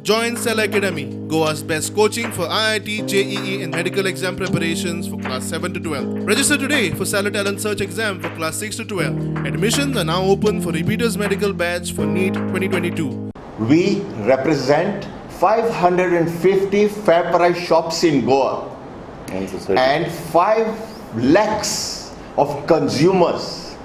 Join Cell Academy, Goa's best coaching for IIT, JEE and medical exam preparations for class 7 to 12. Register today for Cell Talent Search exam for class 6 to 12. Admissions are now open for repeaters medical batch for NEET 2022. We represent 550 fair price shops in Goa and 5 lakhs of consumers.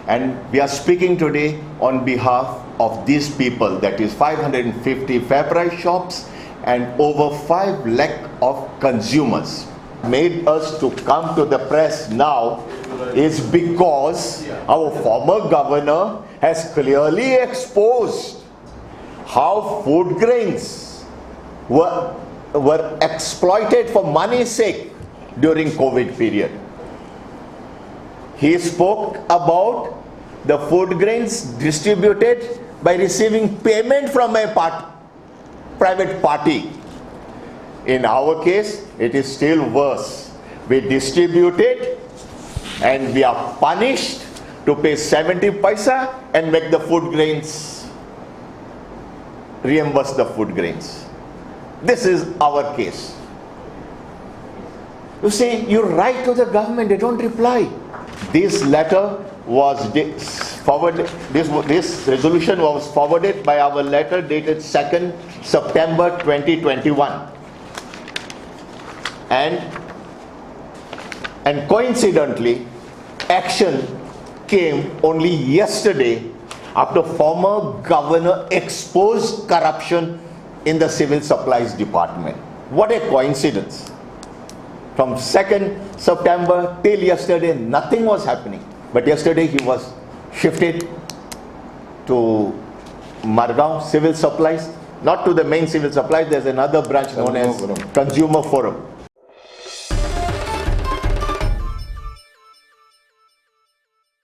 And we are speaking today on behalf of these people, that is 550 fair price shops and over 5 lakh of consumers. Made us to come to the press now is because our former governor has clearly exposed how food grains were exploited for money's sake during COVID period. He spoke about the food grains distributed by receiving payment from a private party. In our case, it is still worse. We distributed and we are punished to pay 70 paisa and make the food grains, reimburse the food grains. This is our case. You see, you write to the government, they don't reply. This letter was forwarded, this resolution was forwarded by our letter dated 2nd September 2021. And coincidentally, action came only yesterday after former governor exposed corruption in the civil supplies department. What a coincidence. From 2nd September till yesterday, nothing was happening. But yesterday he was shifted to Margaon Civil Supplies, not to the main civil supplies. There's another branch known as Consumer Forum.